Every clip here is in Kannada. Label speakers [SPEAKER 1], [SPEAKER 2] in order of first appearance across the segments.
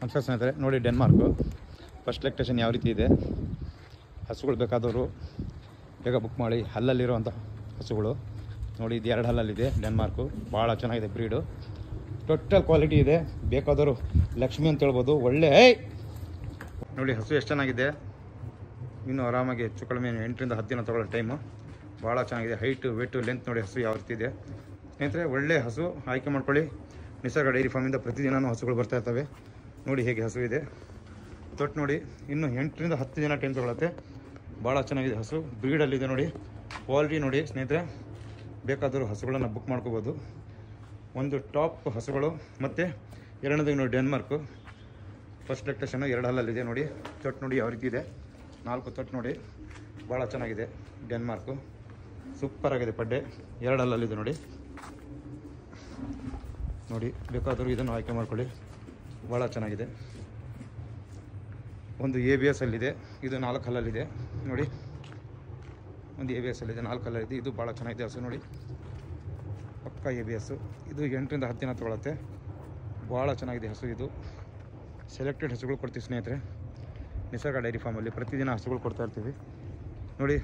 [SPEAKER 1] ನಮಸ್ಕಾರ ಸ್ನೇಹಿತರೆ, ನೋಡಿ ಡೆನ್ಮಾರ್ಕು ಫಸ್ಟ್ ಲೆಕ್ಟೇಷನ್ ಯಾವ ರೀತಿ ಇದೆ. ಹಸುಗಳು ಬೇಕಾದವರು ಬೇಗ ಬುಕ್ ಮಾಡಿ. ಹಲ್ಲಲ್ಲಿರುವಂಥ ಹಸುಗಳು ನೋಡಿ, ಇದು 2 ಹಲ್ಲಲ್ಲಿದೆ. ಡೆನ್ಮಾರ್ಕು ಭಾಳ ಚೆನ್ನಾಗಿದೆ ಬ್ರೀಡು, ಟೋಟಲ್ ಕ್ವಾಲಿಟಿ ಇದೆ. ಬೇಕಾದವರು ಲಕ್ಷ್ಮಿ ಅಂತ ಹೇಳ್ಬೋದು. ಒಳ್ಳೆ ನೋಡಿ ಹಸು ಎಷ್ಟು ಚೆನ್ನಾಗಿದೆ. ಇನ್ನೂ ಆರಾಮಾಗಿ ಹೆಚ್ಚು ಕಡಿಮೆ 8 ರಿಂದ 10 ದಿನ ತೊಗೊಳ್ಳೋ ಟೈಮು. ಭಾಳ ಚೆನ್ನಾಗಿದೆ. ಹೈಟು ವೆಯ್ಟು ಲೆಂತ್ ನೋಡಿ ಹಸು ಯಾವ ರೀತಿ ಇದೆ ಸ್ನೇಹಿತರೆ. ಒಳ್ಳೆ ಹಸು ಆಯ್ಕೆ ಮಾಡ್ಕೊಳ್ಳಿ. ನಿಸರ್ಗ ಡೈರಿ ಫಾರ್ಮಿಂದ ಪ್ರತಿದಿನವೂ ಹಸುಗಳು ಬರ್ತಾ ಇರ್ತವೆ. ನೋಡಿ ಹೇಗೆ ಹಸು ಇದೆ. ತೊಟ್ಟು ನೋಡಿ, ಇನ್ನು 8 ರಿಂದ 10 ದಿನ ಟೈಮ್ ತೊಗೊಳುತ್ತೆ. ಭಾಳ ಚೆನ್ನಾಗಿದೆ ಹಸು. ಬ್ರೀಡಲ್ಲಿದೆ ನೋಡಿ, ಕ್ವಾಲಿಟಿ ನೋಡಿ ಸ್ನೇಹಿತರೆ. ಬೇಕಾದರೂ ಹಸುಗಳನ್ನು ಬುಕ್ ಮಾಡ್ಕೋಬೋದು. ಒಂದು ಟಾಪ್ ಹಸುಗಳು. ಮತ್ತು ಎರಡನೇದು ನೋಡಿ ಡೆನ್ಮಾರ್ಕು ಫಸ್ಟ್ ಲೆಕ್ಟೇಷನು 2 ಹಲ್ಲಲ್ಲಿದೆ. ನೋಡಿ ತೊಟ್ಟು ನೋಡಿ ಯಾವ ರೀತಿ ಇದೆ. 4 ತೊಟ್ಟು ನೋಡಿ, ಭಾಳ ಚೆನ್ನಾಗಿದೆ. ಡೆನ್ಮಾರ್ಕು ಸೂಪರಾಗಿದೆ. ಪಡ್ಡೆ 2 ಹಲ್ಲಲ್ಲಿದೆ ನೋಡಿ. ನೋಡಿ ಬೇಕಾದರೂ ಇದನ್ನು ಆಯ್ಕೆ ಮಾಡ್ಕೊಳ್ಳಿ. ಭಾಳ ಚೆನ್ನಾಗಿದೆ. ಒಂದು ABS ಅಲ್ಲಿದೆ. ಇದು 4 ಹಲ್ಲಲ್ಲಿದೆ ನೋಡಿ. ಒಂದು ABS ಅಲ್ಲಿದೆ, 4 ಹಲ್ಲಲ್ಲಿದೆ. ಇದು ಭಾಳ ಚೆನ್ನಾಗಿದೆ ಹಸು ನೋಡಿ, ಪಕ್ಕ ABS. ಇದು 8 ರಿಂದ 10 ದಿನ ತೊಗೊಳುತ್ತೆ. ಭಾಳ ಚೆನ್ನಾಗಿದೆ ಹಸು. ಇದು ಸೆಲೆಕ್ಟೆಡ್ ಹಸುಗಳು ಕೊಡ್ತೀವಿ ಸ್ನೇಹಿತರೆ. ನಿಸರ್ಗ ಡೈರಿ ಫಾರ್ಮಲ್ಲಿ ಪ್ರತಿದಿನ ಹಸುಗಳು ಕೊಡ್ತಾ ಇರ್ತೀವಿ ನೋಡಿ.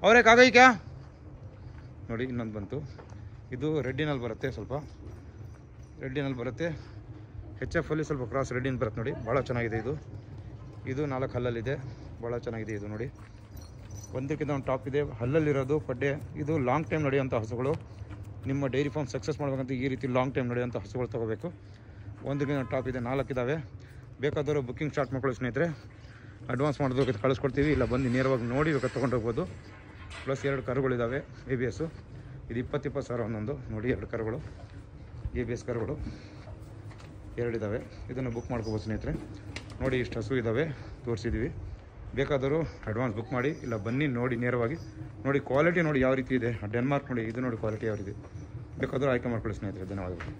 [SPEAKER 1] ಅವರೇ ಕಾಗೈಕ ನೋಡಿ, ಇನ್ನೊಂದು ಬಂತು. ಇದು ರೆಡ್ಡಿನಲ್ಲಿ ಬರುತ್ತೆ, ಸ್ವಲ್ಪ ರೆಡ್ಡಿನಲ್ಲಿ ಬರುತ್ತೆ. HF ಅಲ್ಲಿ ಸ್ವಲ್ಪ ಕ್ರಾಸ್ ರೆಡ್ಡಿನ ಬರುತ್ತೆ ನೋಡಿ. ಭಾಳ ಚೆನ್ನಾಗಿದೆ ಇದು. ಇದು 4 ಹಲ್ಲಲ್ಲಿದೆ. ಭಾಳ ಚೆನ್ನಾಗಿದೆ ಇದು ನೋಡಿ. ಒಂದಕ್ಕಿಂತ ಒಂದು ಟಾಪ್ ಇದೆ. ಹಲ್ಲಲ್ಲಿರೋದು ಪಡ್ಡೆ. ಇದು ಲಾಂಗ್ ಟೈಮ್ ನಡೆಯುವಂಥ ಹಸುಗಳು. ನಿಮ್ಮ ಡೈರಿ ಫಾರ್ಮ್ ಸಕ್ಸಸ್ ಮಾಡ್ಬೇಕಂತ ಈ ರೀತಿ ಲಾಂಗ್ ಟೈಮ್ ನಡೆಯುವಂಥ ಹಸುಗಳು ತೊಗೋಬೇಕು. ಒಂದಕ್ಕಿಂತ ಟಾಪ್ ಇದೆ. 4 ಇದ್ದಾವೆ. ಬೇಕಾದವರು ಬುಕ್ಕಿಂಗ್ ಸ್ಟಾರ್ಟ್ ಮಾಡ್ಕೊಳ್ಳಿ ಸ್ನೇಹಿತರೆ. ಅಡ್ವಾನ್ಸ್ ಮಾಡೋದಕ್ಕೆ ಕಳಿಸ್ಕೊಡ್ತೀವಿ. ಇಲ್ಲ ಬಂದು ನೇರವಾಗಿ ನೋಡಿ ಬೇಕಾದ್ರೆ ತೊಗೊಂಡೋಗ್ಬೋದು. Plus 2 ಕರುಗಳಿದ್ದಾವೆ ABS. ಇದು 20 ಸಾವಿರ ಒಂದೊಂದು ನೋಡಿ. 2 ಕರುಗಳು ABS ಕರುಗಳು 2 ಇದ್ದಾವೆ. ಇದನ್ನು ಬುಕ್ ಮಾಡ್ಕೋಬೋದು ಸ್ನೇಹಿತರೆ. ನೋಡಿ ಇಷ್ಟು ಹಸು ಇದ್ದಾವೆ, ತೋರಿಸಿದ್ದೀವಿ. ಬೇಕಾದರೂ ಅಡ್ವಾನ್ಸ್ ಬುಕ್ ಮಾಡಿ, ಇಲ್ಲ ಬನ್ನಿ ನೋಡಿ ನೇರವಾಗಿ ನೋಡಿ. ಕ್ವಾಲಿಟಿ ನೋಡಿ ಯಾವ ರೀತಿ ಇದೆ. ಡೆನ್ಮಾರ್ಕ್ ನೋಡಿ, ಇದು ನೋಡಿ ಕ್ವಾಲಿಟಿ ಯಾವ ರೀತಿ. ಬೇಕಾದರೂ ಆಯ್ಕೆ ಮಾಡ್ಕೊಳ್ಳಿ ಸ್ನೇಹಿತರೆ. ಧನ್ಯವಾದಗಳು.